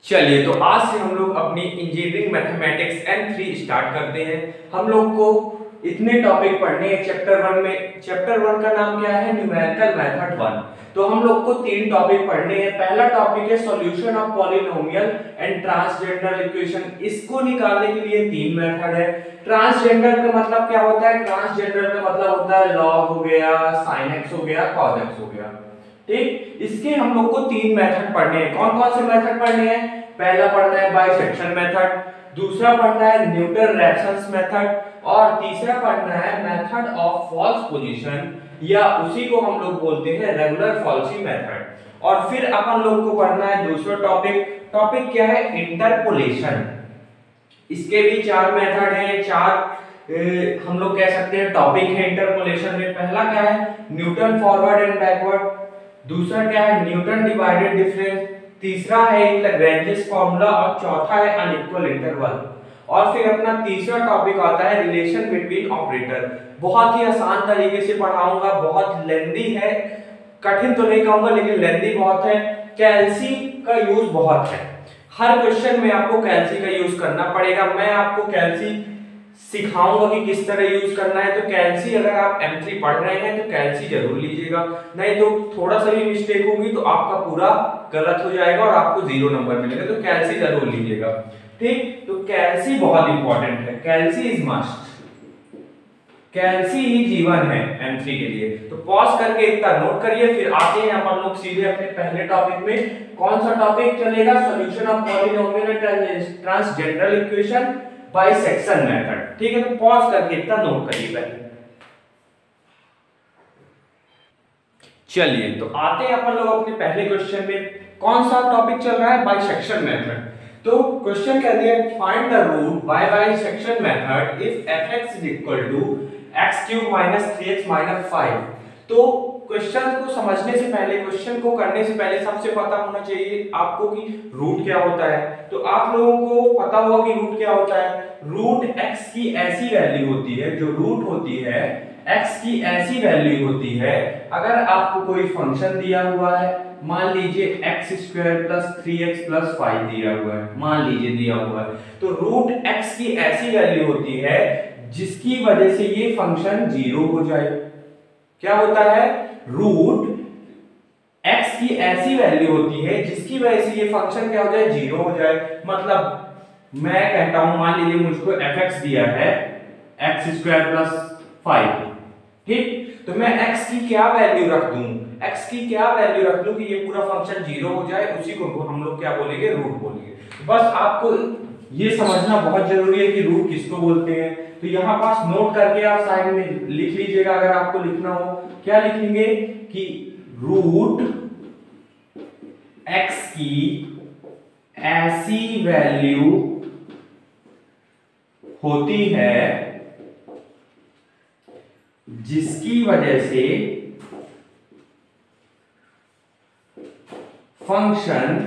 चलिए तो आज से हम लोग अपनी इंजीनियरिंग मैथमेटिक्स N3 स्टार्ट करते हैं। हम लोग को इतने टॉपिक पढ़ने हैं चैप्टर 1 में। चैप्टर 1 का नाम क्या है? Numerical method 1। तो हम लोग को 3 टॉपिक पढ़ने हैं। पहला टॉपिक है solution of polynomial and transgender equation. इसको निकालने के लिए 3 मेथड है। ट्रांसजेंडर का मतलब क्या होता है? ट्रांसजेंडर का मतलब होता है लॉग हो गया, sin x हो गया, cos x हो गया। ठीक, इसके हम लोग को 3 मेथड पढ़ने हैं। कौन कौन से मेथड पढ़ने हैं? पहला पढ़ना है बाइसेक्शन मेथड, दूसरा पढ़ना है न्यूटन रैप्सन्स मेथड और तीसरा पढ़ना है मेथड ऑफ फॉल्स पोजीशन या उसी को हम लोग बोलते हैं रेगुलर फॉल्सी मेथड। और फिर अपन लोग को पढ़ना है दूसरा टॉपिक क्या है? इंटरपोलेशन। इसके भी 4 मेथड हैं, 4 हम लोग कह सकते हैं टॉपिक है इंटरपोलेशन में। पहला क्या है? न्यूटन फॉरवर्ड एंड बैकवर्ड, दूसरा क्या है? न्यूटन डिवाइडेड डिफरेंस, तीसरा है लैग्रेंजेस फार्मूला और चौथा है अनइक्वल इंटरवल। और फिर अपना तीसरा टॉपिक आता है रिलेशन बिटवीन ऑपरेटर। बहुत ही आसान तरीके से पढ़ाऊंगा, बहुत लेंथी है, कठिन तो नहीं कहूंगा लेकिन लेंथी बहुत है। कैल्सी का यूज बहुत है, हर क्वेश्चन में आपको कैल्सी का यूज करना पड़ेगा। मैं आपको कैल्सी सिखाऊंगा कि किस तरह यूज करना है। तो कैल्सी अगर आप M3 पढ़ रहे हैं तो कैल्सी जरूर लीजिएगा, नहीं तो थोड़ा सा भी मिस्टेक होगी तो आपका पूरा गलत हो जाएगा और आपको 0 नंबर मिलेगा। तो कैल्सी जरूर लीजिएगा। ठीक, तो कैल्सी बहुत इंपॉर्टेंट है, कैल्सी इज मस्ट, कैल्सी ही जीवन है M3 के लिए। तो पॉज करके इतना नोट करिए, फिर आते हैं अपन लोग सीधे अपने पहले टॉपिक में। कौन सा टॉपिक चलेगा? Solution of polynomial and transgender equation bisection method. ठीक है, तो पॉज करके इतना नोट करिए पहले। चलिए तो आते हैं अपन लोग अपने पहले क्वेश्चन में। कौन सा टॉपिक चल रहा है? Bisection method. तो क्वेश्चन कह दिया find the root by bisection method if fx is equal to x³ - 3x - 5। तो क्वेश्चन को समझने से पहले, क्वेश्चन को करने से पहले सबसे पता होना चाहिए आपको कि रूट क्या होता है। तो आप लोगों को पता होगा कि रूट क्या होता है। रूट x की ऐसी वैल्यू होती है, जो रूट होती है x की ऐसी वैल्यू होती है अगर आपको कोई फंक्शन दिया हुआ है, मान लीजिए x² + 3x + 5 दिया हुआ है, मान लीजिए दिया हुआ है, तो रूट x की ऐसी वैल्यू होती है जिसकी वजह से ये फंक्शन 0 हो जाए। क्या होता है? रूट x की ऐसी वैल्यू होती है जिसकी वजह से ये फंक्शन क्या हो जाए? 0 हो जाए। मतलब मैं कहता हूं, मान लीजिए मुझको fx दिया है x² + 5। ठीक, तो मैं x की क्या वैल्यू रख दूं? x की क्या वैल्यू रख दूं कि ये पूरा फंक्शन 0 हो जाए? उसी को हम लोग क्या बोलेंगे? रूट बोलेंगे। बस आपको ये समझना बहुत जरूरी है कि रूट किसको बोलते हैं। तो यहां पास नोट करके आप साइड में लिख लीजिएगा अगर आपको लिखना हो। क्या लिखेंगे कि रूट x की ऐसी वैल्यू होती है जिसकी वजह से फंक्शन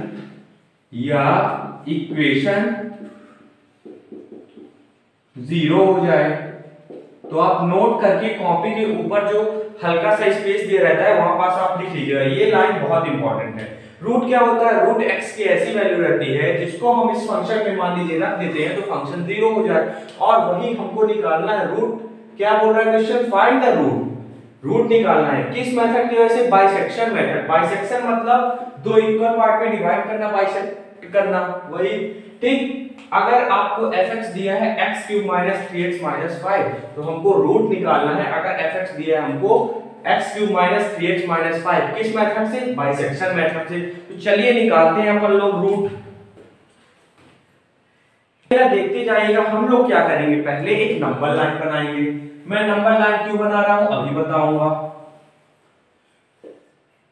या इक्वेशन 0 हो जाए। तो आप नोट करके कॉपी के ऊपर जो हल्का सा स्पेस दिया रहता है वहां पास आप लिख लीजिएगा। ये लाइन बहुत इंपॉर्टेंट है। रूट क्या होता है? रूट x की ऐसी वैल्यू रहती है जिसको हम इस फंक्शन में मान लीजिए रख देते हैं तो फंक्शन 0 हो जाए। और वही हमको निकालना है। रूट क्या बोल रहा है क्वेश्चन? फाइंड द रूट निकालना है। किस मेथड की वजह से? Bisection method. बाइसेक्शन मतलब 2 इक्वल पार्ट में डिवाइड करना, बाइसेक्ट करना, वही। ठीक, अगर आपको fx दिया है x³ - 3x - 5 तो हमको रूट निकालना है। अगर fx दिया है हमको x³ - 3x - 5, किस मेथड से? बाइसेक्शन मेथड से। तो चलिए निकालते हैं अपन लोग रूट। देखते जाइएगा। हम लोग क्या करेंगे? पहले एक नंबर लाइन बनाएंगे। मैं नंबर लाइन क्यों बना रहा हूं अभी बताऊंगा।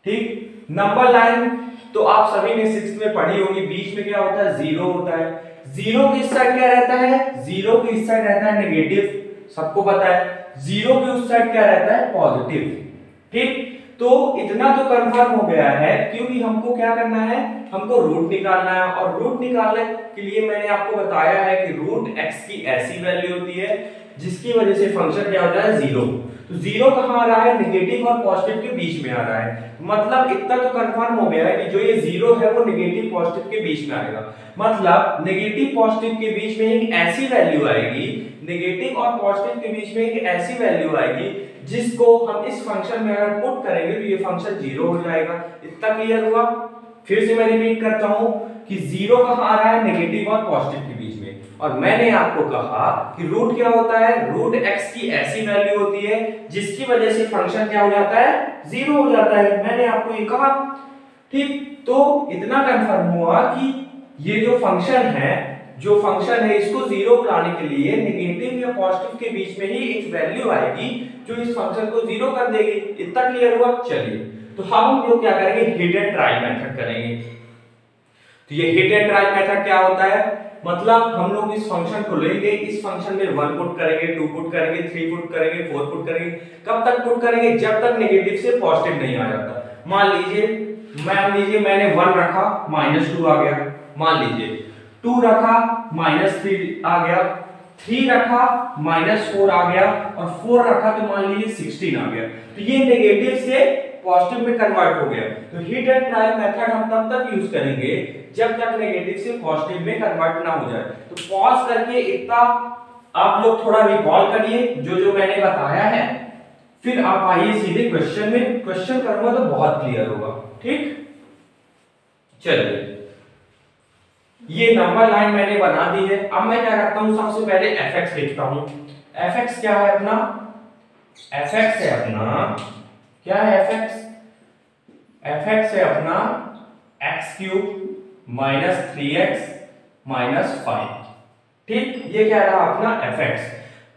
ठीक, नंबर लाइन तो आप सभी ने 6th में पढ़ी होगी। बीच में क्या होता है? 0 होता है। 0 की इस साइड क्या रहता है? 0 की इस साइड रहता है नेगेटिव, सबको पता है। 0 की उस साइड क्या रहता है? पॉजिटिव। ठीक, तो इतना तो कंफर्म हो गया है क्योंकि हमको क्या करना है? हमको रूट निकालना है। और रूट निकालने के लिए मैंने आपको बताया है कि रूट x की ऐसी वैल्यू होती है जिसकी वजह से फंक्शन क्या हो जाए जीरो। तो जीरो कहाँ आ रहा है, नेगेटिव और पॉजिटिव के बीच में आ रहा है। मतलब इतना तो कंफर्म हो गया है कि जो ये जीरो है वो नेगेटिव पॉजिटिव के बीच में आएगा। मतलब नेगेटिव पॉजिटिव के बीच में एक ऐसी वैल्यू आएगी, नेगेटिव और पॉजिटिव के बीच में एक ऐसी वैल्यू आएगी जिसको हम इस फंक्शन में अगर पुट करेंगे तो ये फंक्शन जीरो हो जाएगा। इतना क्लियर हुआ? फिर से मैं रिपीट करता हूं कि जीरो कहाँ आ रहा है, नेगेटिव और पॉजिटिव के बीच में। और मैंने आपको कहा कि रूट क्या होता है, रूट x की ऐसी वैल्यू होती है जिसकी वजह से फंक्शन क्या हो जाता है, जीरो हो जाता है। मैंने आपको ये कहा, ठीक। तो इतना कंफर्म हुआ कि ये जो फंक्शन है इसको जीरो लाने के लिए नेगेटिव या पॉजिटिव के बीच में ही एक वैल्यू आएगी जो इस फंक्शन को जीरो कर देगी। इतना क्लियर हुआ? चलिए, तो हम लोग क्या करेंगे, हिट एंड ट्राई मेथड करेंगे। तो ये हिट एंड ट्राई मेथड क्या होता है, मतलब हम लोग इस फंक्शन को लेंगे, इस फंक्शन में 1 पुट करेंगे, 2 पुट करेंगे, 3 पुट करेंगे, 4 पुट करेंगे। कब तक पुट करेंगे, जब तक नेगेटिव से पॉजिटिव नहीं आ जाता। मान लीजिए मैंने 1 रखा, -2 आ गया। मान लीजिए 2 रखा, -3 आ गया। 3 रखा, -4 आ गया। और 4 रखा तो मान लीजिए 16 आ गया। तो ये नेगेटिव से पॉजिटिव में कन्वर्ट हो गया। तो हिट एंड ट्राई मेथड हम तब तक यूज करेंगे जब तक नेगेटिव से पॉजिटिव में कन्वर्ट ना हो जाए। तो पॉज करके इतना आप लोग थोड़ा रिकॉल करिए जो मैंने बताया है, फिर आप आइए सीधे क्वेश्चन में। क्वेश्चन करूंगा तो बहुत क्लियर होगा, ठीक। चलिए, ये नंबर लाइन मैंने बना दी है। अब मैं क्या करता हूं, सबसे पहले fx लिखता हूं। fx क्या है अपना, fx है अपना, क्या है fx? fx है अपना x³ - 3x - 5, ठीक। ये क्या रहा अपना fx।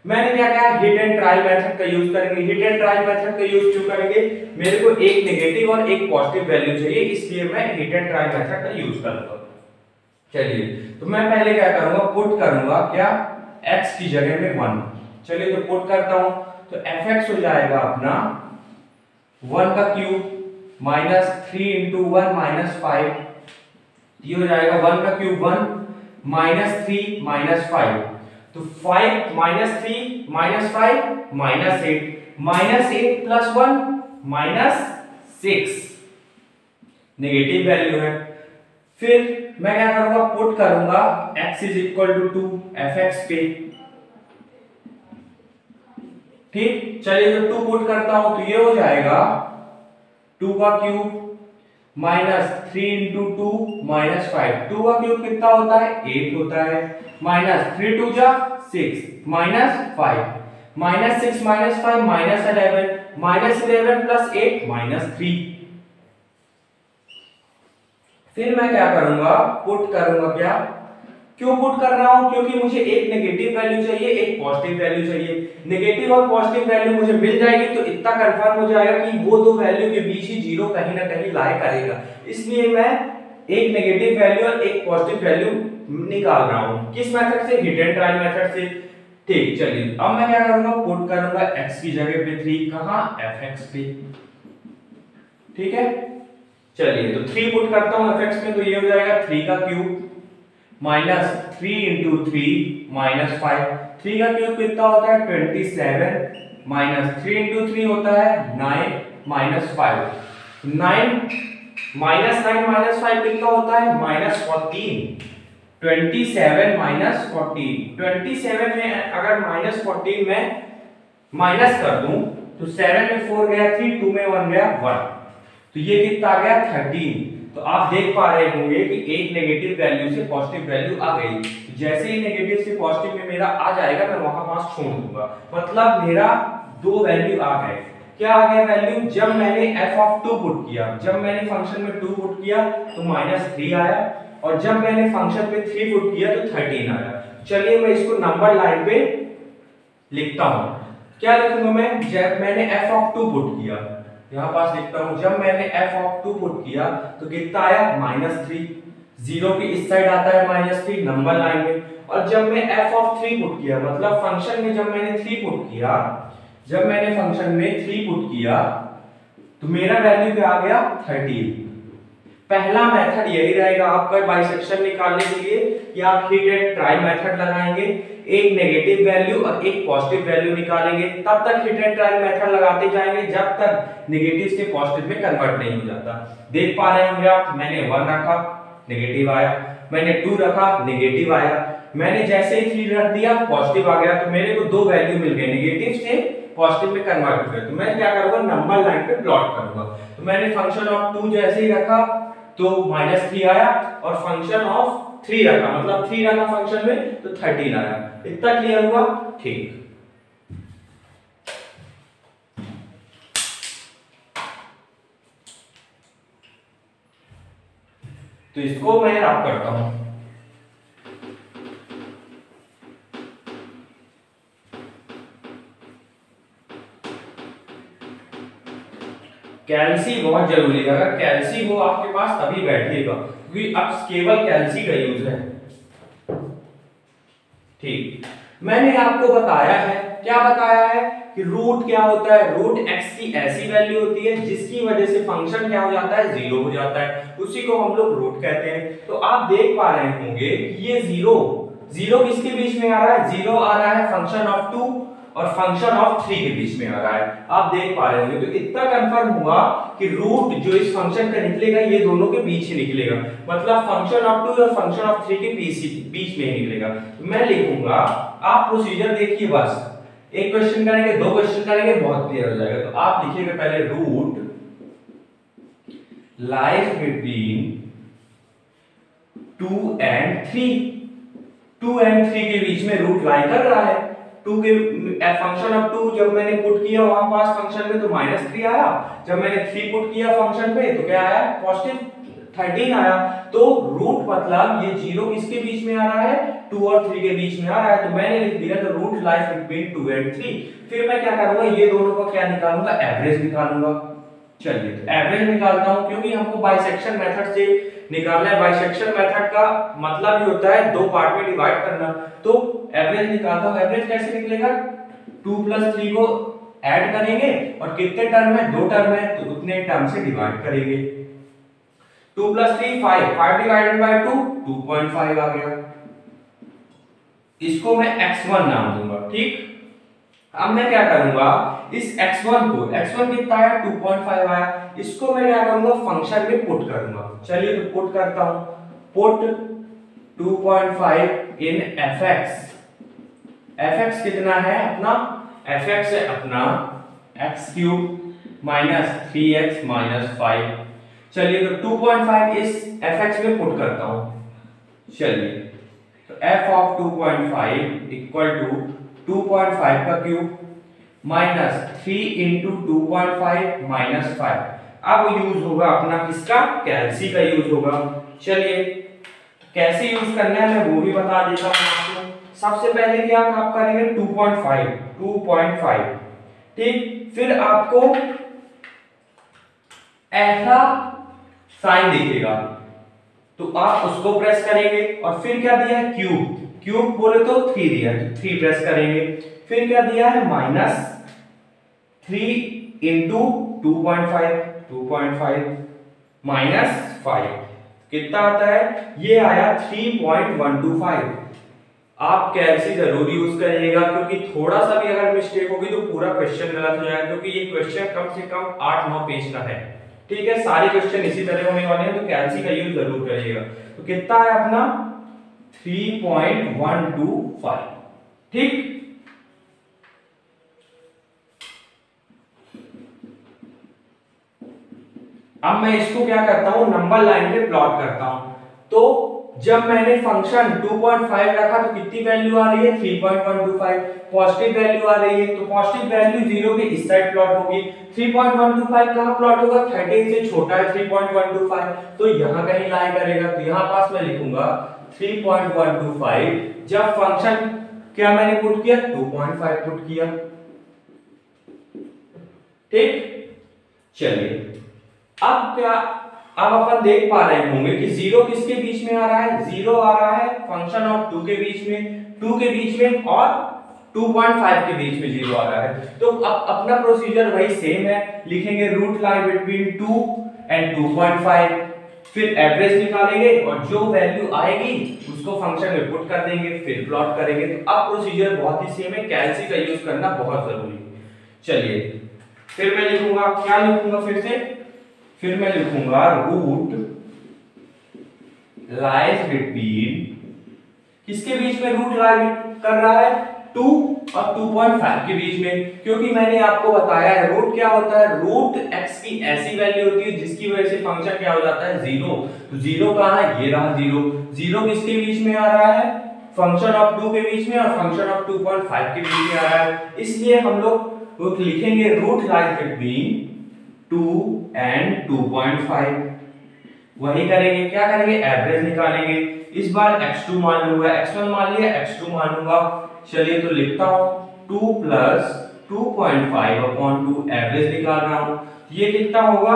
मैंने क्या कहा, हिट एंड ट्राई मेथड का यूज करेंगे। हिट एंड ट्राई मेथड का यूज क्यों करेंगे, मेरे को एक नेगेटिव और एक पॉजिटिव वैल्यू चाहिए, इसलिए मैं हिट एंड ट्राई मेथड का यूज करूंगा। चलिए, तो मैं पहले क्या करूंगा, पुट करूंगा क्या, x की जगह में 1। चलिए, तो पुट करता हूं। तो fx हो जाएगा अपना 1 का क्यूब -3 × 1 - 5। ये हो जाएगा 1 का क्यूब 1 -3 -5। तो 5 - 3 - 5 -8 -8 + 1 -6, नेगेटिव वैल्यू है। फिर मैं क्या करूंगा, पुट करूंगा x = 2 fx पे, ठीक। चलिए, तो 2 पुट करता हूं तो ये हो जाएगा 2 का क्यूब -3 × 2 -5। 2 का क्यूब कितना होता है, 8 होता है। -3 2 जा 6 -5 -6 - 5 -11 -11 + 8 -3। फिर मैं क्या करूंगा, पुट करूंगा क्या, क्यों पुट कर रहा हूं, क्योंकि मुझे एक नेगेटिव वैल्यू चाहिए, एक पॉजिटिव वैल्यू चाहिए। नेगेटिव और पॉजिटिव वैल्यू मुझे मिल जाएगी तो इतना कंफर्म हो जाएगा कि वो दो वैल्यू के बीच ही जीरो कहीं ना कहीं लाई करेगा। इसलिए मैं एक नेगेटिव वैल्यू और एक पॉजिटिव वैल्यू निकाल रहा हूं। किस मेथड से, हिट एंड ट्राई मेथड से, ठीक। चलिए, अब मैं क्या करूंगा, पुट करूंगा x की जगह पे 3, कहां, fx पे, ठीक है। चलिए, तो 3 पुट करता हूं fx में, तो ये हो जाएगा 3 का क्यूब -3 × 3 -5। 3 का क्यूब कितना होता है, 27 -3 × 3 होता है 9 -5। 9 -9 - 5 कितना होता है, -14। 27 - 14, 27 में अगर -14 में माइनस कर दूं तो 7 में 4 गया 3, 2 में 1 गया 1, तो ये कितना आ गया 13। तो आप देख पा रहे होंगे कि एक नेगेटिव वैल्यू से पॉजिटिव वैल्यू आ गई। जैसे ही नेगेटिव से पॉजिटिव में मेरा आ जाएगा मैं वहां पास छोड़ दूंगा, मतलब मेरा दो वैल्यू आ गए। क्या आ गया वैल्यू, जब मैंने f(2) पुट किया, जब मैंने फंक्शन में 2 पुट किया तो -3 आया, और जब मैंने फंक्शन पे 3 पुट किया तो 13 आया। चलिए मैं इसको नंबर लाइन पे लिखता हूं। क्या लिखूंगा मैं, जब मैंने f(2) पुट किया, यहां पास लिखता हूं, जब मैंने f(2) पुट किया तो कितना आया -3, जीरो की इस साइड आता है -3 नंबर लाइन में। और जब मैं f(3) पुट किया, मतलब फंक्शन में जब मैंने 3 पुट किया, जब मैंने फंक्शन में 3 पुट किया तो मेरा वैल्यू क्या आ गया 13। पहला मेथड यही रहेगा आपका बाइसेक्शन निकालने के लिए कि आप हिट एंड ट्राई मेथड लगाएंगे। एक नेगेटिव वैल्यू और एक पॉजिटिव वैल्यू निकालेंगे। तब तक हिट एंड ट्रायल मेथड लगाते जाएंगे जब तक नेगेटिव से पॉजिटिव में कन्वर्ट नहीं हो जाता। देख पा रहे होंगे आप, मैंने 1 रखा नेगेटिव आया, मैंने 2 रखा नेगेटिव आया, मैंने जैसे ही 3 रख दिया पॉजिटिव आ गया, तो मेरे को 2 वैल्यू मिल गए, नेगेटिव से पॉजिटिव में कन्वर्ट हो गए। तो मैं क्या करूंगा, नंबर लाइन पे प्लॉट करूंगा। तो मैंने फंक्शन ऑफ 2 जैसे ही रखा तो -3 आया, और फंक्शन ऑफ 3 रखा, मतलब 3 रखा फंक्शन में तो 13 आया। इतना क्लियर हुआ? ठीक। तो इसको मैं रब करता हूं। कैल्सी बहुत जरूरी है, अगर कैल्सी हो आपके पास तभी बैठिएगा, क्योंकि अब केवल कैल्सी का यूज है। ठीक, मैंने आपको बताया है, क्या बताया है कि रूट क्या होता है, रूट x की ऐसी वैल्यू होती है जिसकी वजह से फंक्शन क्या हो जाता है, 0 हो जाता है, उसी को हम लोग रूट कहते हैं। तो आप देख पा रहे होंगे कि ये 0 किसके बीच में आ रहा है, 0 आ रहा है फंक्शन ऑफ 2 और फंक्शन ऑफ 3 के बीच में आ रहा है, आप देख पा रहे होंगे। तो इतना कंफर्म हुआ कि रूट जो इस फंक्शन का निकलेगा ये दोनों के बीच ही निकलेगा, मतलब फंक्शन ऑफ 2 और फंक्शन ऑफ 3 के बीच में ही निकलेगा। तो मैं लिखूंगा, आप प्रोसीजर देखिए, बस एक क्वेश्चन करेंगे, 2 क्वेश्चन करेंगे, बहुत क्लियर हो जाएगा। तो आप लिखिएगा पहले, root lies between 2 and 3, 2 and 3 के बीच में रूट लाई कर रहा है। 2 के फंक्शन ऑफ 2 जब मैंने पुट किया वहां पास फंक्शन में तो -3 आया, जब मैंने 3 पुट किया फंक्शन पे तो क्या आया, पॉजिटिव 13 आया। तो रूट मतलब ये 0 किसके बीच में आ रहा है, 2 और 3 के बीच में आ रहा है। तो मैंने लिख दिया, तो रूट लाइज बिटवीन 2 एंड 3। फिर मैं क्या करूंगा, ये दोनों का क्या निकालूंगा, एवरेज निकालूंगा। चलिए, तो एवरेज निकालता हूं, क्योंकि हमको बाइसेक्शन मेथड से निकालना है। बाइसेक्शन मेथड का मतलब ही होता है 2 पार्ट में डिवाइड करना। तो एवरेज निकालता हूं, एवरेज कैसे निकलेगा, 2 + 3 को ऐड करेंगे और कितने टर्म है, 2 टर्म है, तो उतने टर्म से डिवाइड करेंगे। 2 + 3 5, 5 डिवाइडेड बाय 2 2.5 आ गया। इसको मैं x1 नाम दूंगा। ठीक, अब मैं क्या करूंगा, इस x1 को, x1 कितना आया, 2.5 आया, इसको मैं क्या करूंगा, फंक्शन में पुट करूंगा। चलिए, तो पुट करता हूं, पुट 2.5 इन fx। fx कितना है अपना, fx है अपना x³ - 3x - 5। चलिए, तो 2.5 इस fx में पुट करता हूं। चलिए, तो f ऑफ 2.5 इक्वल टू 2.5 का क्यूब -3 इंटू 2.5 - 5। अब यूज होगा अपना किसका, कैल्सी का यूज होगा। चलिए, तो कैसे यूज करना है मैं वो भी बता देता हूं आपको। सबसे पहले क्या आप करेंगे, 2.5, ठीक, फिर आपको ऐसा साइन दिखेगा तो आप उसको प्रेस करेंगे, और फिर क्या दिया है, क्यूब बोले तो 3 दिया है, तो 3 प्रेस करेंगे। फिर क्या दिया है, -3 इंटू 2.5 -5 कितना आता है, ये आया 3.125। आप कैल्सी जरूर यूज करिएगा, क्योंकि थोड़ा सा भी अगर मिस्टेक होगी तो पूरा क्वेश्चन गलत हो जाएगा, क्योंकि ये क्वेश्चन कम से कम 8-9 पेज का है। ठीक है, सारे क्वेश्चन इसी तरह होने वाले हैं, तो कैल्सी का यूज जरूर करिएगा। तो कितना है अपना 3.125। ठीक, अब मैं इसको क्या करता हूं, नंबर लाइन पे प्लॉट करता हूं। तो जब मैंने फंक्शन 2.5 रखा तो कितनी वैल्यू आ रही है, 3.125, पॉजिटिव वैल्यू आ रही है, तो पॉजिटिव वैल्यू 0 के इस साइड प्लॉट होगी। 3.125 कहां प्लॉट होगा, 13 से छोटा है 3.125, तो यहां कहीं लाई करेगा। तो यहां पास मैं लिखूंगा 3.125। जब फंक्शन क्या मैंने पुट किया, 2.5 पुट किया। ठीक, चलिए, अब क्या, अब अपन देख पा रहे होंगे कि 0 किसके बीच में आ रहा है, 0 आ रहा है फंक्शन ऑफ 2 के बीच में, 2 के बीच में और 2.5 के बीच में 0 आ रहा है। तो अब अपना प्रोसीजर वही सेम है, लिखेंगे रूट लाई बिटवीन 2 एंड 2.5। फिर एवरेज निकालेंगे और जो वैल्यू आएगी उसको फंक्शन में पुट कर देंगे, फिर प्लॉट करेंगे। तो अब प्रोसीजर बहुत ही सेम है, कैलसी का यूज करना बहुत जरूरी है। चलिए फिर मैं लिखूंगा, क्या लिखूंगा फिर मैं लिखूंगा रूट लाइज बिटवीन, किसके बीच में रूट लाई कर रहा है, 2 और 2.5 के बीच में, क्योंकि मैंने आपको बताया है रूट क्या होता है, रूट x की ऐसी वैल्यू होती है जिसकी वजह से फंक्शन क्या हो जाता है, जीरो। तो जीरो कहां है, ये रहा जीरो। जीरो किसके बीच में आ रहा है, फंक्शन ऑफ 2 के बीच में और फंक्शन ऑफ 2.5 के बीच में आ रहा है, इसलिए हम लोग लिखेंगे रूट लाइज बिटवीन 2 and 2.5। वही करेंगे, क्या करेंगे, एवरेज निकालेंगे। इस बार x2 मान लूंगा, x1 मान लिया, x2 मान लूंगा। चलिए तो लिखता हूं 2 प्लस 2.5 अपॉन 2, एवरेज निकाल रहा हूं। ये कितना होगा,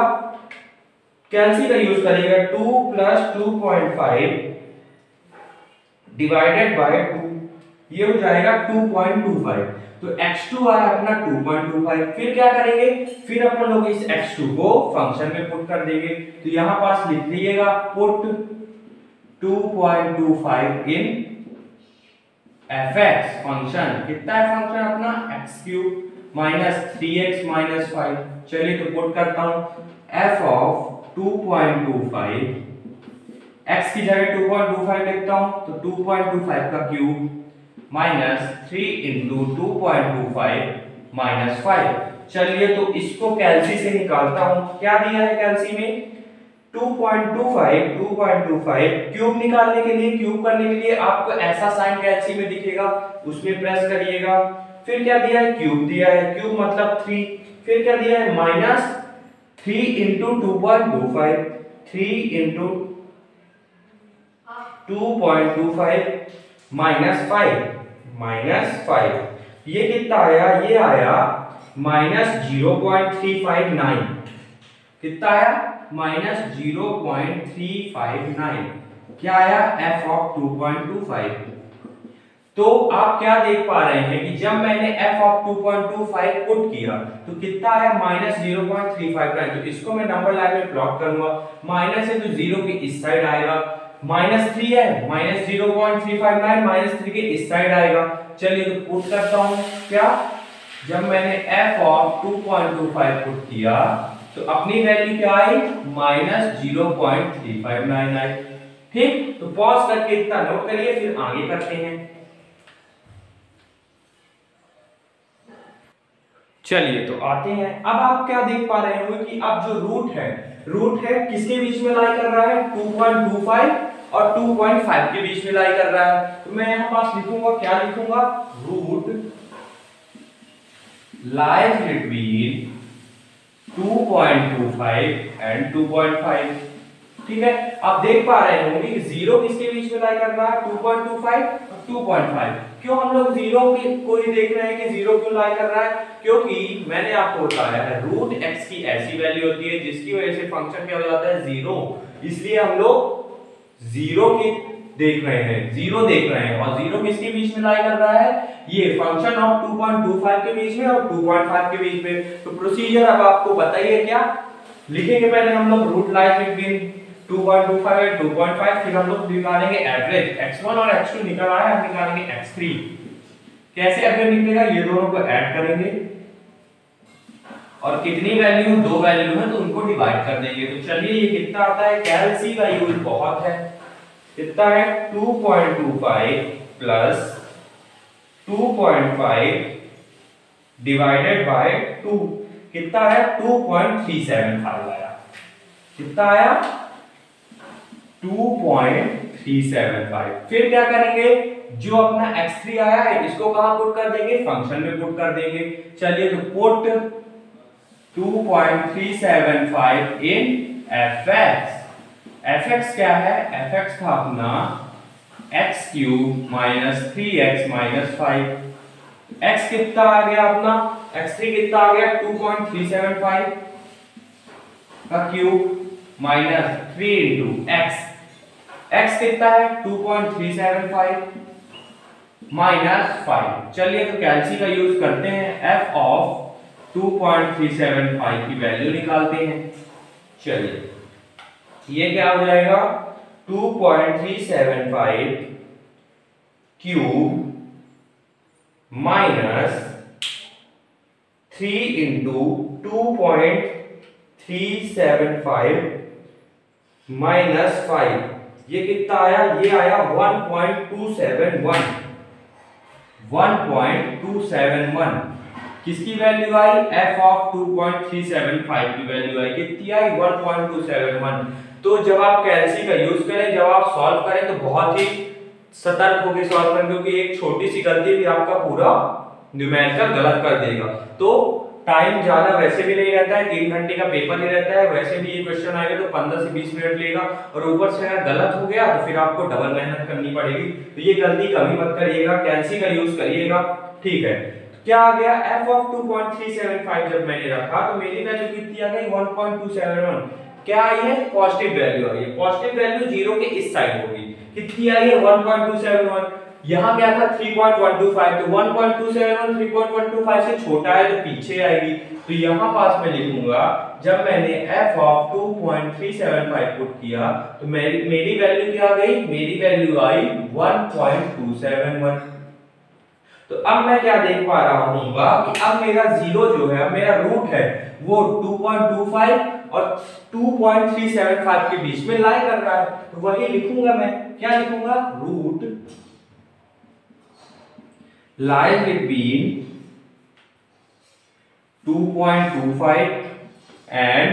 कैलसी का यूज करेंगे, 2 प्लस 2.5 डिवाइडेड बाय 2, ये हो जाएगा 2.25। तो x2 आया अपना 2.25। फिर क्या करेंगे, फिर अपन लोग इस x2 को फंक्शन में पुट कर देंगे। तो यहां पास लिख लीजिएगा पुट 2.25 इन fx, फंक्शन कितना है, फंक्शन अपना x³ माइनस 3x माइनस 5। चलिए तो पुट करता हूं f ऑफ 2.25, x की जगह 2.25 लिखता हूं, तो 2.25 का क्यूब माइनस 3 इंटू 2.25 माइनस 5। चलिए तो इसको कैलसी से निकालता हूं, क्या दिया है कैलसी में, 2.25 क्यूब निकालने के लिए, क्यूब करने के लिए आपको ऐसा साइन कैलसी में दिखेगा, उसमें प्रेस करिएगा। फिर क्या दिया है, क्यूब दिया है, क्यूब मतलब 3। फिर क्या दिया है, माइनस 3 इंटू 2.25, 3 इंटू 2.25 माइनस 5, ये कितना आया, ये आया माइनस 0.359। कितना आया, माइनस 0.359। क्या आया, f ऑफ 2.25। तो आप क्या देख पा रहे हैं कि जब मैंने f ऑफ 2.25 पुट किया तो कितना आया, माइनस 0.359। तो इसको मैं नंबर लाइन में प्लॉट करूंगा, माइनस है तो जीरो के इस साइड आएगा, माइनस 3 है, माइनस 0.359 माइनस 3 के इस साइड आएगा। चलिए तो पुट करता हूं, क्या, जब मैंने f ऑफ 2.25 पुट किया तो अपनी वैल्यू क्या आई, माइनस 0.359 आई। ठीक, तो पॉज करके इतना नोट करिए, फिर आगे करते हैं। चलिए तो आते हैं, अब आप क्या देख पा रहे होंगे कि अब जो रूट है किसके बीच में लाई कर रहा है, 2.25 और 2.5 के बीच में लाई कर रहा है। तो मैं यहां पास लिखूंगा, क्या लिखूंगा, रूट लाइज बिटवीन 2.25 एंड 2.5। ठीक है, आप देख पा रहे होंगे कि जीरो किसके बीच में लाई कर रहा है, 2.25 और 2.5। क्यों हम लोग जीरो को ही देख रहे हैं कि जीरो क्यों लाई कर रहा है, क्योंकि मैंने आपको बताया है रूट x की ऐसी वैल्यू होती है जिसकी वजह से फंक्शन क्या हो जाता है, जीरो। इसलिए हम लोग जीरो की देख रहे हैं, जीरो देख रहे हैं। और जीरो किसके बीच में लाई कर रहा है, ये फंक्शन ऑफ 2.25 के बीच में और 2.5 के बीच में। तो प्रोसीजर अब आपको बताइए, क्या लिखेंगे, पहले हम लोग रूट लाइज बिटवीन 2.25 और 2.5, फिर हम लोग निकालेंगे एवरेज, x1 और x2 निकल आया, हम निकालेंगे x3। कैसे एवरेज निकलेगा, ये दोनों को ऐड करेंगे और कितनी वैल्यू, दो वैल्यू है तो उनको डिवाइड कर देंगे। तो चलिए ये कितना आता है, कैलसी का यूज बहुत है, कितना है, 2.25 प्लस 2.5 डिवाइडेड बाय 2, कितना है, 2.375 आया। कितना आया, 2.375। फिर क्या करेंगे, जो अपना x3 आया है इसको कहां पुट कर देंगे, फंक्शन में पुट कर देंगे। चलिए तो पुट 2.375 इन fx। fx क्या है, fx था अपना x³ minus 3x minus 5। x कितना आ गया अपना, x3 कितना आ गया, 2.375 का क्यूब माइनस 3 इंटू x कितना है, 2.375 माइनस 5। चलिए तो कैलसी का यूज करते हैं, f ऑफ 2.375 की वैल्यू निकालते हैं। चलिए ये क्या हो जाएगा 2.375 क्यूब माइनस 3 इंटू 2.375 माइनस 5, ये कितना आया, ये आया 1.271 किसकी वैल्यू आई, f ऑफ 2.375 की वैल्यू आई, कितनी आई 1.271। तो जब आप कैलसी का यूज करें, जब आप सॉल्व करें तो बहुत ही सतर्क होकर सॉल्व करें, क्योंकि एक छोटी सी गलती भी आपका पूरा न्यूमेरिकल गलत कर देगा। तो टाइम ज्यादा वैसे भी नहीं रहता है, 3 घंटे का पेपर ही रहता है, वैसे भी ये क्वेश्चन आएगा तो 15 से 20 मिनट लेगा, और ऊपर से अगर गलत हो गया तो फिर आपको डबल मेहनत करनी पड़ेगी। तो ये गलती कभी मत करिएगा, कैलसी का यूज करिएगा, ठीक है। क्या आ गया, f ऑफ 2.375 जब मैंने रखा तो मेरी वैल्यू कितनी आ गई 1.271। क्या आई है, पॉजिटिव वैल्यू आई है, पॉजिटिव वैल्यू जीरो के इस साइड होगी, कितनी आई है 1.271। यहाँ क्या था 3.125, तो 1.271 3.125 से छोटा है तो पीछे आएगी, तो यहाँ पास में लिखूंगा जब मैंने f ऑफ 2.375 पुट किया तो मेरी वैल्यू क्या आ गई, मेरी वैल्यू आई 1.271। तो अब मैं क्या देख पा रहा हूँगा कि अब मेरा जीरो जो है, अब मेरा रूट है वो 2.25 और 2.375 के बीच में लाई कर रहा है, तो वही लिखूंगा मैं, क्या लिखूंगा, रूट lies between 2.25 and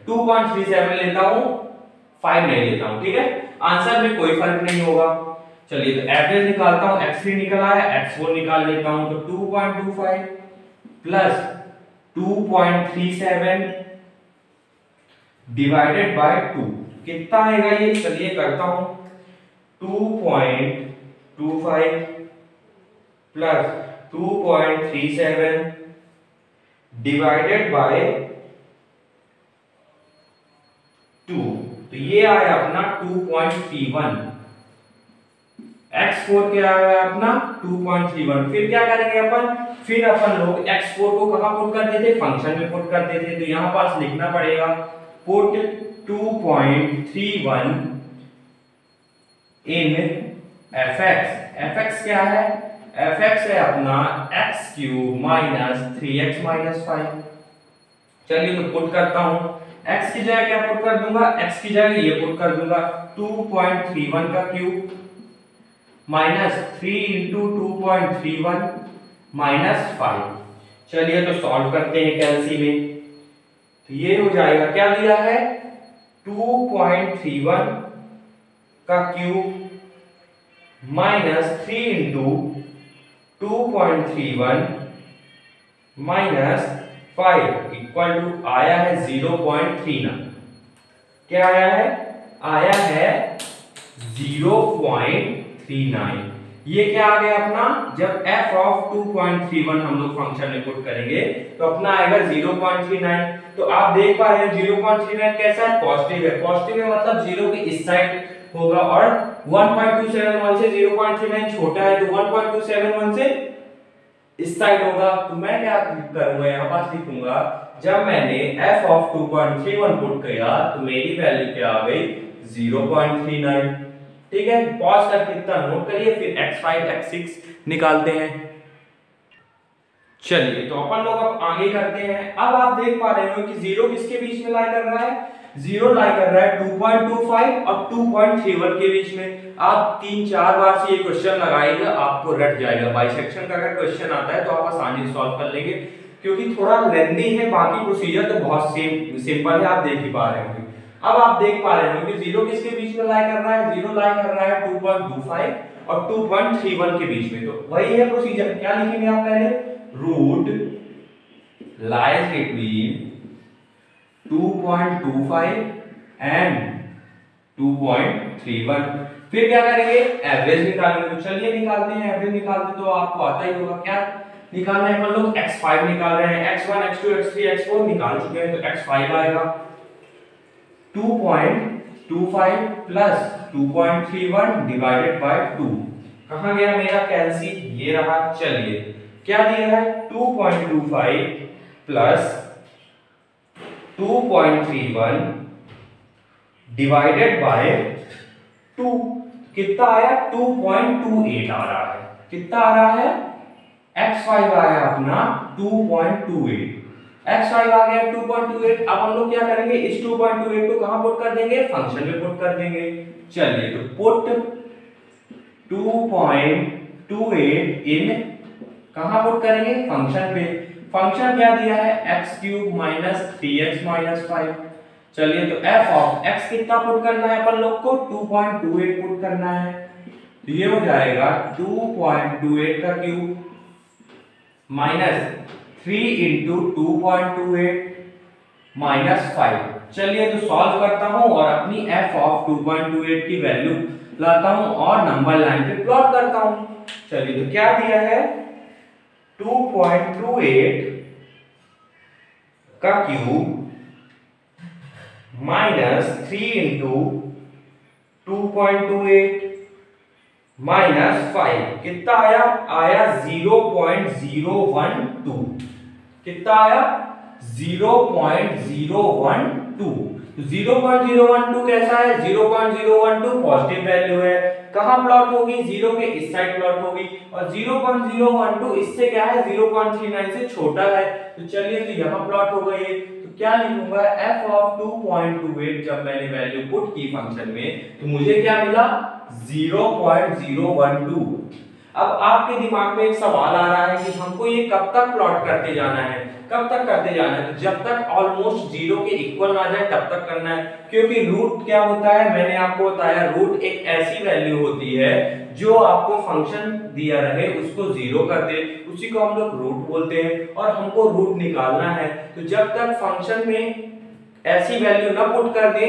2.37 लेता हूं, 5 नहीं लेता हूं, ठीक है। आंसर में कोई फर्क नहीं होगा। चलिए तो एवरेज निकालता हूं, x3 निकल आया, x4 निकाल लेता हूं, तो 2.25 प्लस 2.37 डिवाइडेड बाय 2 कितना आएगा ये, चलिए करता हूं, 2.25 प्लस 2.37 डिवाइडेड बाय 2, तो ये आया अपना 2.31, x4 क्या आया अपना 2.31। फिर क्या करेंगे अपन, फिर अपन लोग x4 को कहां पुट कर देते, फंक्शन में पुट कर देते, तो यहां पास लिखना पड़ेगा पुट 2.31 इन fx, fx क्या है, fx है अपना x cube minus 3x minus 5। चलिए तो पुट करता हूं, x की जगह क्या पुट कर दूंगा, x की जगह ये पुट कर दूंगा 2.31 का क्यूब माइनस 3 इंटू 2.31 माइनस 5। चलिए तो सॉल्व करते हैं कैलसी में, तो ये हो जाएगा, क्या दिया है 2.31 का cube minus 3 into 2.31 minus 5 equal to आया है 0.39। क्या आया है 0.39। ये क्या आ गया अपना, जब f ऑफ 2.31 हम लोग फंक्शन में पुट करेंगे तो अपना आएगा 0.39। तो आप देख पा रहे हैं 0.39 कैसा है, पॉजिटिव है, पॉजिटिव है मतलब जीरो के इस साइड होगा, और 1.271 से 0.39 छोटा है तो 1.271 से इस साइड होगा। तो मैं क्या करूंगा, यहाँ पास लिखूंगा जब मैंने f ऑफ 2.31 पुट किया तो मेरी वैल्यू क्या आ गई 0.39, ठीक है। पॉज करके इतना नोट करिए, फिर x5 x6 निकालते हैं। चलिए तो अपन लोग अब आगे करते हैं। अब आप देख पा रहे हो कि जीरो किसके बीच में लाई कर रहा है, जीरो लाई कर रहा है 2.25 और 2.31 के बीच में। आप 3-4 बार से ये क्वेश्चन लगाएगा, आपको रट जाएगा। बाइसेक्शन का अगर क्वेश्चन आता है तो आप आसानी से सॉल्व कर लेंगे, क्योंकि थोड़ा लेंथी है, बाकी प्रोसीजर तो बहुत सिंपल है, आप देख ही पा रहे होंगे। अब आप देख पा रहे हो कि जीरो किसके बीच में लाई कर रहा है, जीरो लाई कर रहा है 2.25 और 2.31 के बीच में। तो वही है प्रोसीजर, क्या लिखेंगे आप पहले, रूट लाइज बिटवीन 2.25 एंड 2.31। फिर क्या करेंगे, एवरेज निकालेंगे। तो चलिए निकालते हैं, एवरेज निकालते तो आपको आता ही होगा, क्या निकालना है, अपन लोग x5 निकाल रहे हैं, x1 x2 x3 x4 निकाल चुके हैं, तो x5 आएगा 2.25 प्लस 2.31 डिवाइडेड बाय 2 कहाँ गया मेरा कैंसी, ये रहा। चलिए क्या दिया है 2.25 प्लस 2.31 डिवाइडेड बाय 2, कितना आया 2.28 आ रहा है। कितना आ रहा है, x5 आया अपना 2.28, x5 आ गया 2.28। अब हम लोग क्या करेंगे, इस 2.28 को कहां पुट कर देंगे, फंक्शन में पुट कर देंगे। चलिए तो पुट 2.28 इन, कहां पुट करेंगे, फंक्शन पे। फंक्शन क्या दिया है, x³ माइनस 3x माइनस 5। चलिए तो f ऑफ x कितना पुट करना है अपन लोग को, 2.28 पुट करना है। तो ये हो जाएगा 2.28 का क्यूब माइनस 3 इंटू 2.28 माइनस 5। चलिए तो सॉल्व करता हूं और अपनी f ऑफ 2.28 की वैल्यू लाता हूं और नंबर लाइन पे प्लॉट करता हूं। चलिए तो क्या दिया है, 2.28 का क्यूब माइनस 3 इंटू 2.28 माइनस 5, कितना आया, आया 0.012। कितना आया 0.012। तो 0.012 कैसा है, 0.012 पॉजिटिव वैल्यू है। कहां प्लॉट होगी, 0 के इस साइड प्लॉट होगी। और 0.012 इससे क्या है, 0.39 से छोटा है। तो चलिए तो यहां प्लॉट हो गई। तो क्या लिखूंगा, f ऑफ 2.28 जब मैंने वैल्यू पुट की फंक्शन में तो मुझे क्या मिला, 0.012। अब आपके दिमाग में एक सवाल आ रहा है कि हमको ये कब तक प्लॉट करते जाना है, कब तक करते जाना है। तो जब तक ऑलमोस्ट 0 के इक्वल ना जाए तब तक करना है, क्योंकि रूट क्या होता है, मैंने आपको बताया रूट एक ऐसी वैल्यू होती है जो आपको फंक्शन दिया रहे उसको 0 कर दे, उसी को हम लोग रूट बोलते हैं। और हमको रूट निकालना है, तो जब तक फंक्शन में ऐसी वैल्यू ना पुट कर दे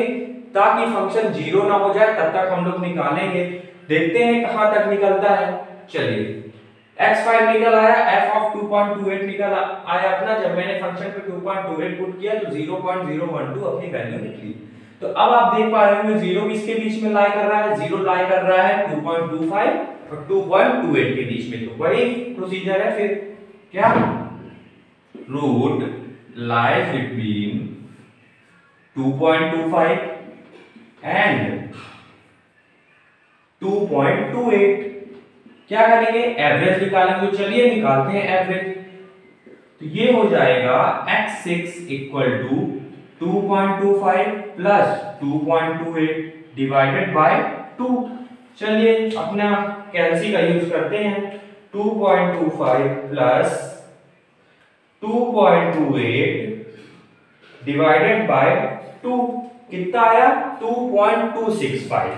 ताकि फंक्शन 0 ना हो जाए तब तक हम लोग निकालेंगे। देखते हैं कहां तक निकलता है। चलिए x5 निकल आया, f ऑफ 2.28 निकल आया अपना। जब मैंने फंक्शन पे 2.28 पुट किया तो 0.012 अपनी वैल्यू निकली। तो अब आप देख पा रहे हो 0 किसके बीच में लाई कर रहा है, 0 लाई कर रहा है 2.25 और 2.28 के बीच में। तो वही प्रोसीजर है फिर, क्या, रूट लाइज बिटवीन 2.25 एंड 2.28। क्या करेंगे, एवरेज निकालेंगे। तो चलिए निकालते हैं एवरेज। तो ये हो जाएगा x6 equal to 2.25 plus 2.28 divided by 2। चलिए अपना कैंसी का यूज करते हैं। 2.25 प्लस 2.28 डिवाइडेड बाय 2, कितना आया 2.265।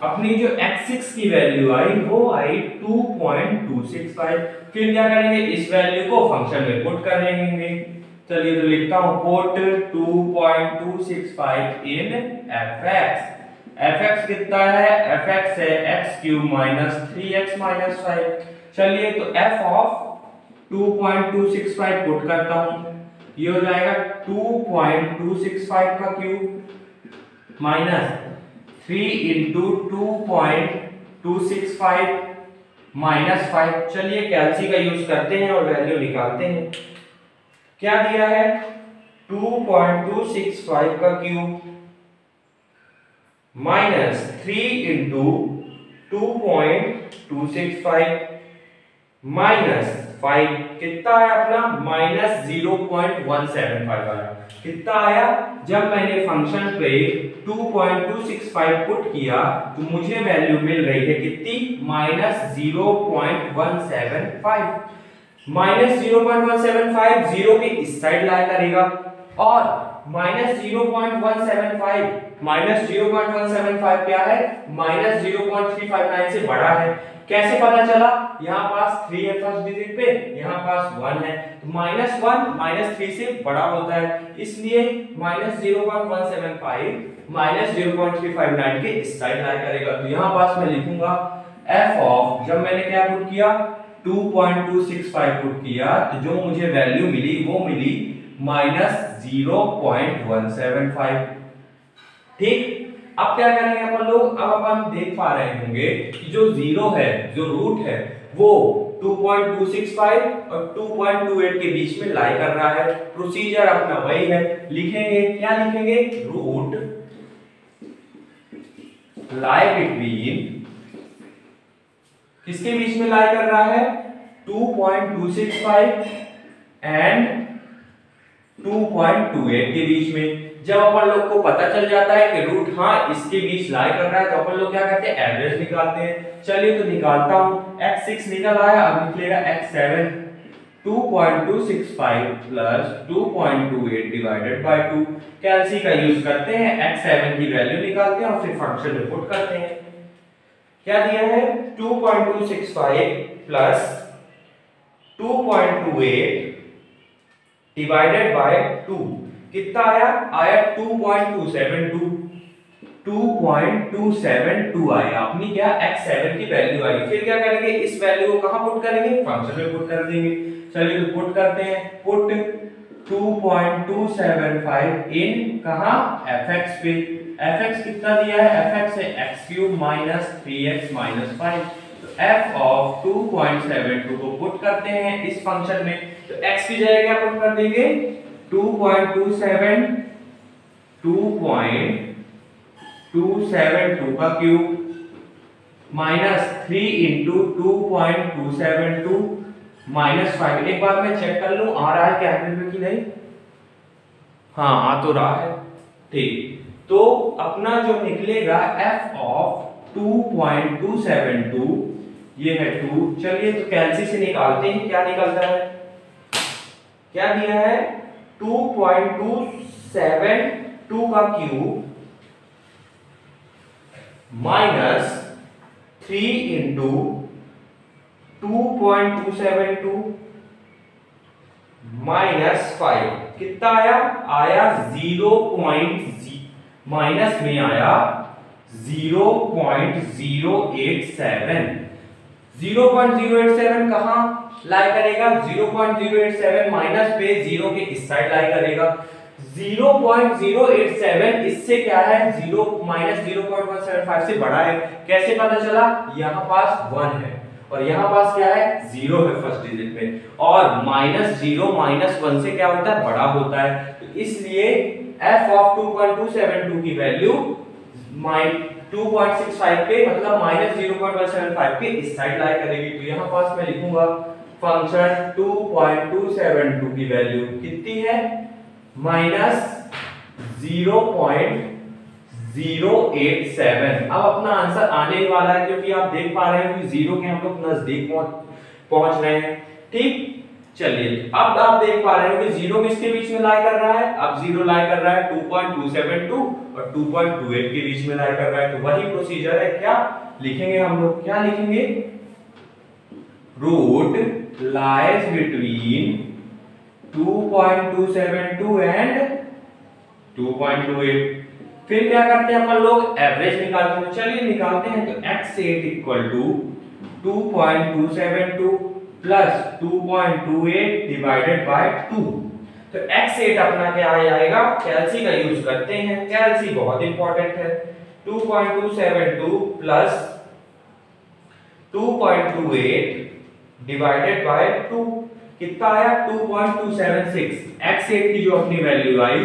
अपनी जो x6 की वैल्यू आई वो आई 2.265। फिर क्या करेंगे, इस वैल्यू को फंक्शन में पुट कर देंगे। चलिए तो लिखता हूं पुट 2.265 इन fx। fx कितना है, fx है x³ माइनस 3x माइनस 5। चलिए तो f ऑफ 2.265 पुट करता हूं, ये हो जाएगा 2.265 का क्यूब माइनस 3 इंटू 2.265 माइनस 5। चलिए कैलसी का यूज करते हैं और वैल्यू निकालते हैं। क्या दिया है 2.265 का क्यूब माइनस 3 इंटू 2.265 माइनस 5, कितना आया अपना माइनस 0.175 आया। कितना आया, जब मैंने फंक्शन पे 2.265 पुट किया तो मुझे वैल्यू मिल रही है कितनी, माइनस 0.175। माइनस 0.175 0 के इस साइड लाई करेगा और माइनस 0.175 क्या है, माइनस 0.359 से बड़ा है। कैसे पता चला, यहाँ पास 3 है फर्स्ट डिजिट पे, यहाँ पास 1 है। तो -1 -3 से बड़ा होता है, इसलिए माइनस 0.175 माइनस 0.359 के इस साइड लाई करेगा। तो यहाँ पास मैं लिखूंगा f ऑफ, जब मैंने क्या पुट किया 2.265 पुट किया तो जो मुझे वैल्यू मिली वो मिली माइनस 0.175। ठीक, अब क्या करेंगे अपन लोग, अब अपन हम देख पा रहे होंगे कि जो जीरो है, जो रूट है, वो 2.265 और 2.28 के बीच में लाई कर रहा है। प्रोसीजर अपना वही है, लिखेंगे क्या लिखेंगे, रूट लाई बिटवीन, किसके बीच में लाई कर रहा है, 2.265 एंड 2.28 के बीच में। जब अपन लोग को पता चल जाता है कि रूट हाँ इसके बीच लाई कर रहा है, तो अपन लोग क्या करते हैं, एवरेज निकालते हैं। चलिए तो निकालता हूं, x6 निकल आया, अब निकलेगा x7, 2.265 प्लस 2.28 डिवाइडेड बाय 2। कैलसी का यूज करते हैं, x7 की वैल्यू निकालते हैं और फिर फंक्शन में पुट करते हैं। क्या दिया है, 2.265 प्लस 2.28 डिवाइडेड बाय 2, कितना आया, आया 2.272, 2.272 आया अपनी क्या, x7 की वैल्यू आई। फिर क्या करेंगे, इस वैल्यू को कहां पुट करेंगे, फंक्शन में पुट कर देंगे। चलिए तो पुट करते हैं, पुट 2.275 इन कहां, fx पे। fx कितना दिया है, fx है x³ माइनस 3x माइनस 5। तो f ऑफ 2.72 को पुट करते हैं इस फंक्शन में, तो x की जगह क्या पुट कर देंगे, 2.272 का क्यूब माइनस 3 इंटू 2.272 माइनस 5। एक बार मैं चेक कर लूं आ रहा है कैलकुलेटर में कि नहीं, हाँ आ तो रहा है, ठीक। तो अपना जो निकलेगा f ऑफ 2.272, ये है 2। चलिए तो कैलसी से निकालते हैं, क्या निकलता है, क्या दिया है, 2.272 का क्यूब माइनस 3 इंटू 2.272 माइनस 5, कितना आया, आया 0. माइनस में आया 0.087। 0.087 कहां लाई करेगा, 0.087 माइनस पे 0 के इस साइड लाई करेगा। 0.087 इससे क्या है, 0 माइनस 0.175 से बड़ा है। कैसे पता चला, यहां पास 1 है और यहां पास क्या है, 0 है फर्स्ट डिजिट में, और -0 -1 से क्या होता है, बड़ा होता है। तो इसलिए f ऑफ 2.272 की वैल्यू 2.65 पे मतलब -0.175 के इस साइड लाई करेगी। तो यहां पास मैं लिखूंगा फंक्शन 2.272 की वैल्यू कितनी है, -0.087। अब अपना आंसर आने ही वाला है, क्योंकि आप देख पा रहे हैं कि 0 के हम लोग नजदीक पहुंच रहे हैं, ठीक। चलिए अब आप देख पा रहे हो कि 0 किसके बीच में लाई कर रहा है, अब 0 लाई कर रहा है 2.272 और 2.28 के बीच में लाई कर रहा है। तो वही प्रोसीजर है, क्या लिखेंगे हम लोग, क्या लिखेंगे, रूट लाइज बिटवीन 2.272 एंड 2.28। फिर क्या करते हैं अपन लोग, एवरेज निकालते हैं। चलिए निकालते हैं, तो x8 equal to 2.272 plus 2.28 divided by 2। तो x8 अपना क्या आएगा, कैलसी का यूज करते हैं, कैलसी बहुत इंपॉर्टेंट है। 2.272 प्लस 2.28 डिवाइडेड बाय 2, कितना आया, 2.276। x8 की जो अपनी वैल्यू आई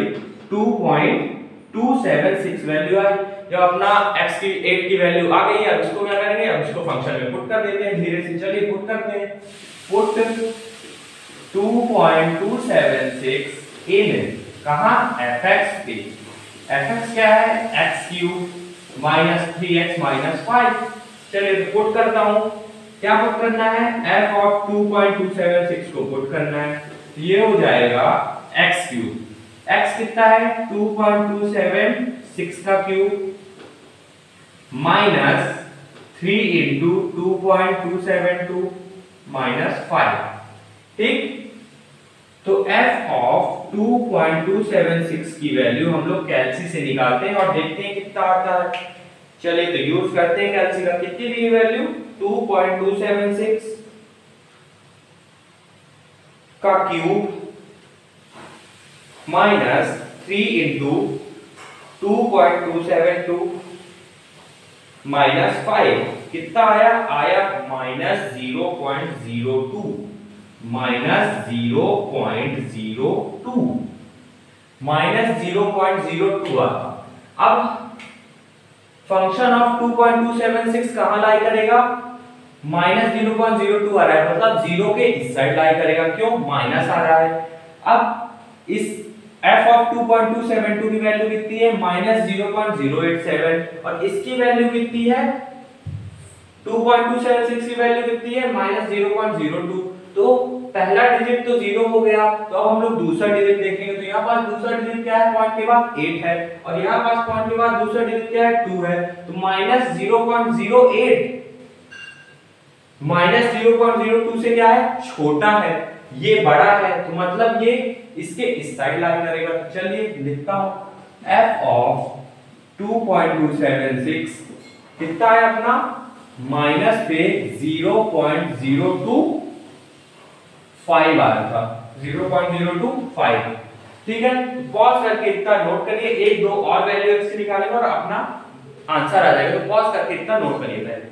2.276 वैल्यू आई। जब अपना x8 की वैल्यू आ गई, अब इसको क्या करेंगे, अब इसको फंक्शन में पुट कर देते हैं धीरे से। चलिए पुट करते हैं, पुट 2.276 इन कहां, fx पे। fx क्या है, x³ माइनस 3x माइनस 5। चलिए तो पुट करता हूं, क्या पुट करना है, f ऑफ 2.276 को पुट करना है। ये हो जाएगा x³ x कितना है 2.276 का क्यूब माइनस 3 इंटू 2.272 माइनस 5, ठीक। तो f ऑफ 2.276 की वैल्यू हम लोग कैलसी से निकालते हैं और देखते हैं कितना आता है। चलिए तो यूज करते हैं कैलसी का, कितनी दी वैल्यू 2.276 का क्यूब माइनस 3 इंटू 2.272 -5 कितना आया, -0.02 -0.02 आया। अब फंक्शन ऑफ 2.276 कहां लाई करेगा, -0.02 आ रहा है, मतलब 0 के इस साइड लाई करेगा, क्यों, माइनस आ रहा है। अब इस f ऑफ 2.272 की वैल्यू कितनी है, -0.087, और इसकी वैल्यू कितनी है, 2.276 की वैल्यू कितनी है, -0.02। तो पहला डिजिट तो 0 हो गया, तो अब हम लोग दूसरा डिजिट देखेंगे। तो यहाँ पास दूसरा डिजिट क्या है, पॉइंट के बाद 8 है, और यहाँ पास पॉइंट के बाद दूसरा डिजिट क्या है, 2 है। तो -0.08 -0.02 से क्या है, छोटा है, ये बड़ा है, तो मतलब ये इसके इस साइड लाई करेगा। चलिए लिखता हूं, f ऑफ 2.276 कितना है अपना, माइनस पे 0.025 आया था, 0.025। ठीक है, पॉज करके इतना नोट करिए, एक दो और वैल्यू x निकालेंगे और अपना आंसर आ जाएगा। तो पॉज करके इतना नोट करिए पहले।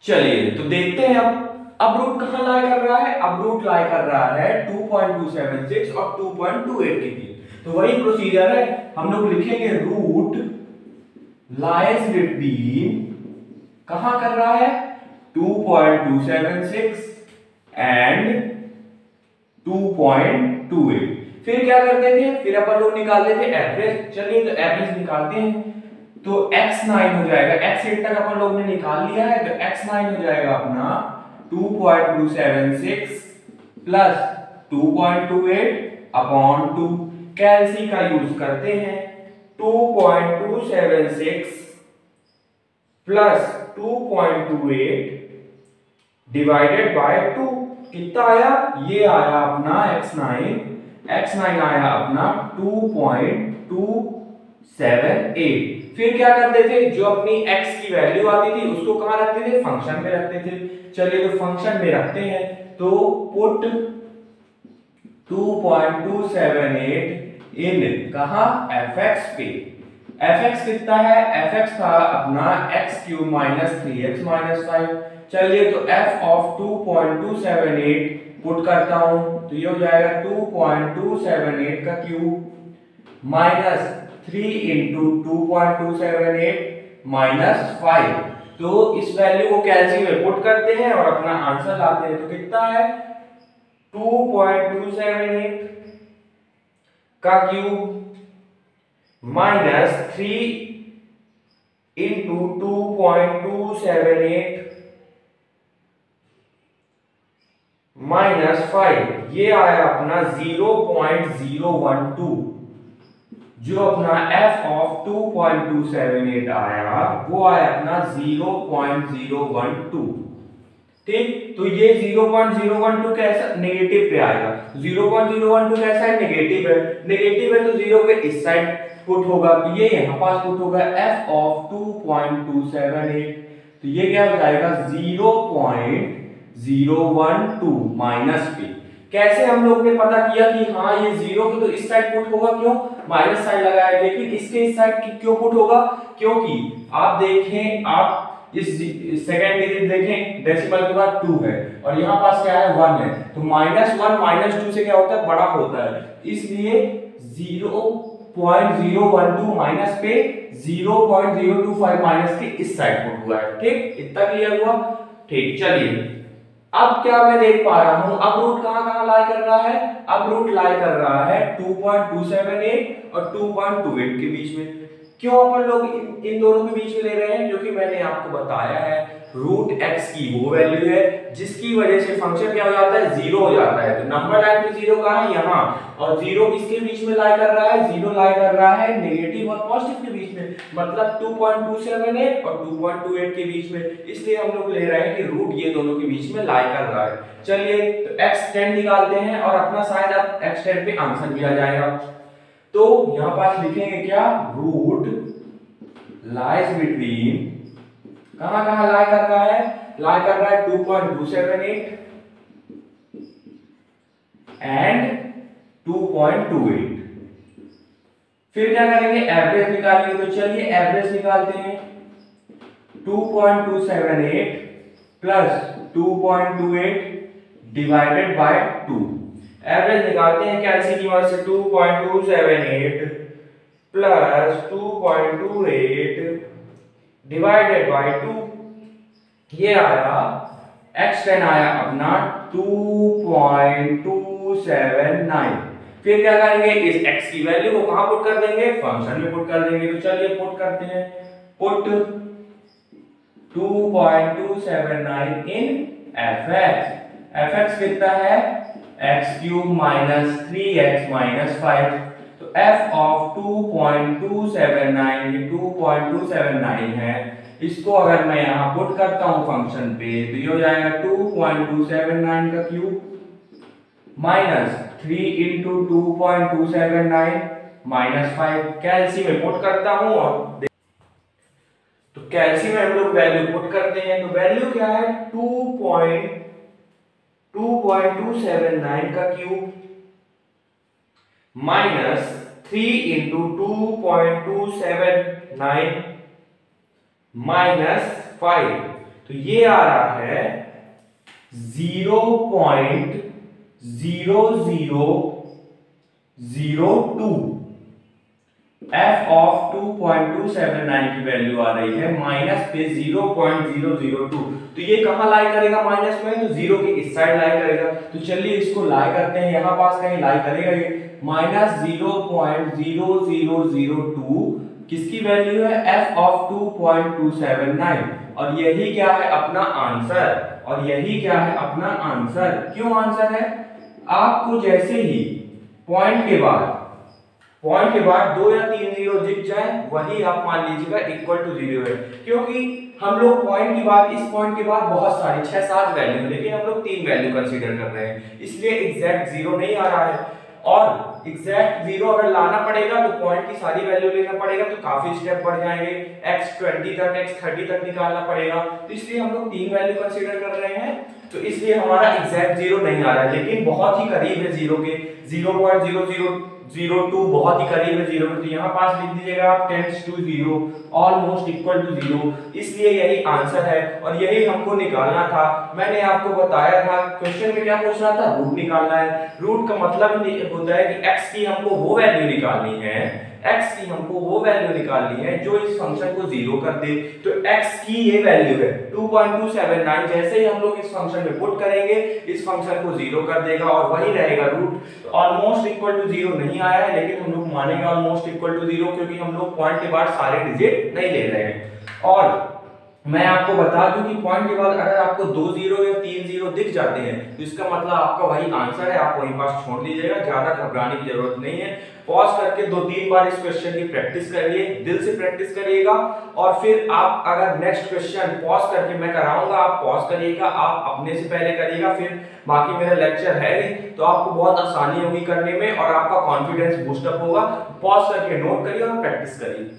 चलिए तो देखते हैं अब रूट कहां लाई कर रहा है, अब रूट लाई कर रहा है 2.276 और 2.28 के बीच। तो वही प्रोसीजर है, हम लोग लिखेंगे रूट लाइज बिटवीन, कहां कर रहा है, 2.276 एंड 2.28। फिर क्या करते थे, फिर अपन लोग निकालते थे एवरेज। चलिए तो एवरेज निकालते हैं। तो x9 हो जाएगा, x8 तक अपन लोग ने निकाल लिया है, तो x9 हो जाएगा अपना 2.276 प्लस 2.28 अपॉन 2। कैलसी का यूज करते हैं, 2.276 प्लस 2.28 डिवाइडेड बाय 2 कितना आया, ये आया अपना x9 आया अपना 2.278। फिर क्या करते थे, जो अपनी x की वैल्यू आती थी उसको कहां रखते थे, फंक्शन में रखते थे। चलिए तो फंक्शन में रखते हैं, तो पुट 2.278 इन कहां, fx पे। fx कितना है, fx था अपना x³ - 3x - 5। चलिए तो f ऑफ 2.278 पुट करता हूं, तो ये हो जाएगा 2.278 का क्यूब माइनस 3 इंटू 2.278 माइनस 5। तो इस वैल्यू को कैलसी में पुट करते हैं और अपना आंसर लाते हैं। तो कितना है, 2.278 का क्यूब माइनस 3 इंटू 2.278 माइनस 5, ये आया अपना 0.012। जो अपना f ऑफ 2.278 आया वो आया अपना 0.012। ठीक, तो ये 0.012 कैसा, नेगेटिव पे आएगा। 0.012 कैसा है, नेगेटिव है, नेगेटिव है तो 0 के इस साइड पुट होगा, तो ये यहां पास पुट होगा f ऑफ 2.278। तो ये क्या हो जाएगा, 0.012 माइनस पे। कैसे हम लोग ने पता किया कि हाँ ये 0 की तो इस साइड पुट होगा, क्यों, माइनस साइन लगाया, लेकिन इसके इस साइड क्यों पुट होगा, क्योंकि आप देखें, आप इस सेकंड डिजिट देखें, डेसिमल के बाद 2 है और यहाँ पास क्या है, 1 है, तो -1 -2 से क्या होता है, बड़ा होता है, इसलिए 0.012 माइनस पे 0.025 माइनस के इस साइड पुट हुआ है। ठीक, इतना क्लियर हुआ। ठीक, चलिए अब क्या मैं देख पा रहा हूं, अब रूट कहां लाई कर रहा है, अब रूट लाई कर रहा है 2.278 और 2.28 के बीच में। क्यों अपन लोग इन दोनों के बीच में ले रहे हैं, क्योंकि मैंने आपको बताया है रूट x की वो वैल्यू है जिसकी वजह से फंक्शन क्या हो जाता है, 0 हो जाता है। तो नंबर लाइन पे 0 कहां है, यहां, और 0 किसके बीच में लाई कर रहा है, 0 लाई कर रहा है नेगेटिव और पॉजिटिव के बीच में, मतलब 2.278 और 2.28 के बीच में। इसलिए हम लोग ले रहे हैं कि रूट ये दोनों के बीच में लाई कर रहा है। चलिए तो x10 निकालते हैं और अपना शायद अब x10 पे आंसर भी आ जाएगा। तो यहां पास लिखेंगे क्या, रूट लाइज बिटवीन, कहां लाई कर रहा है, लाई कर रहा है 2.278 एंड 2.28। फिर क्या करेंगे, एवरेज निकालेंगे। तो चलिए एवरेज निकालते हैं। 2.278 प्लस 2.28 डिवाइडेड बाय 2। एवरेज निकालते हैं कैलसी की मदद से। 2.278 प्लस 2.28 डिवाइडेड बाय 2, ये आया x10 आया अपना 2.279। फिर क्या करेंगे, इस x की वैल्यू को कहां पुट कर देंगे, फंक्शन में पुट कर देंगे। तो चलिए पुट करते हैं। पुट 2.279 इन fx। fx कितना है, x³ माइनस 3x माइनस 5। तो f ऑफ 2.279 ये 2.279 है। इसको अगर मैं यहां पुट करता हूं फंक्शन पे, तो ये हो जाएगा 2.279 का क्यूब माइनस 3 इंटू 2.279 माइनस 5। कैलसी में पुट करता हूं और तो कैलसी में हम लोग वैल्यू पुट करते हैं। तो वैल्यू क्या है, 2.279 का क्यूब माइनस 3 इंटू 2.279 माइनस 5। तो ये आ रहा है 0.0002। f ऑफ 2.279 की वैल्यू आ रही है माइनस पे 0.002। तो ये कहां लाई करेगा माइनस में, तो जीरो के इस साइड लाई करेगा। तो चलिए इसको लाई करते हैं, यहां पास कहीं लाई करेगा ये माइनस 0.0002 किसकी वैल्यू है, f ऑफ 2.279। और यही क्या है अपना आंसर। और यही क्या है अपना आंसर। क्यों आंसर है, आपको जैसे ही पॉइंट के बाद 2 या 3 जीरो दिख जाए, वही आप मान लीजिएगा इक्वल टू 0 है। क्योंकि हम लोग पॉइंट के बाद, इस पॉइंट के बाद बहुत सारी 6-7 वैल्यू, लेकिन हम लोग 3 वैल्यू कंसीडर कर रहे हैं, इसलिए एग्जैक्ट 0 नहीं आ रहा है। और एग्जैक्ट 0 अगर लाना पड़ेगा तो पॉइंट की सारी वैल्यू लेना पड़ेगा, तो काफी स्टेप बढ़ जाएंगे। x20 तक, x30 तक निकालना पड़ेगा। तो इसलिए हम लोग 3 वैल्यू कंसीडर कर रहे हैं। तो इसलिए हमारा एग्जैक्ट 0 नहीं आ रहा है, लेकिन बहुत ही करीब है 0 के। 0.0002 बहुत ही करीब है 0 के। तो यहाँ पास लिख दीजिएगा आप tends to 0, almost equal to 0। इसलिए यही आंसर है और यही हमको निकालना था। मैंने आपको बताया था क्वेश्चन में क्या पूछ रहा था, रूट निकालना है। रूट का मतलब होता है कि x की हमको वो वैल्यू निकालनी है, जो इस फंक्शन को 0 कर दे। तो x की ये वैल्यू है 2.279। जैसे ही हम लोग इस फंक्शन में पुट करेंगे, इस फंक्शन को 0 कर देगा और वही रहेगा रूट। ऑलमोस्ट इक्वल टू 0 नहीं आया है, लेकिन हम लोग मानेंगे ऑलमोस्ट इक्वल टू 0, क्योंकि हम लोग पॉइंट के बाद सारे डिजिट नहीं ले रहे हैं। और मैं आपको बता दूं कि पॉइंट के बाद अगर आपको 2 0 या 3 0 दिख जाते हैं, तो इसका मतलब आपका वही आंसर है। आप वहीं पास छोड़ लीजिएगा, ज्यादा घबराने की जरूरत नहीं है। पॉज करके 2-3 बार इस क्वेश्चन की प्रैक्टिस करिए, दिल से प्रैक्टिस करिएगा। और फिर आप अगर नेक्स्ट क्वेश्चन पॉज करके मैं कराऊंगा, आप पॉज करिएगा, आप अपने से पहले करिएगा, फिर बाकी मेरा लेक्चर है ही, तो आपको बहुत आसानी होगी करने में और आपका कॉन्फिडेंस बूस्टअप होगा। पॉज करके नोट करिए और प्रैक्टिस करिए।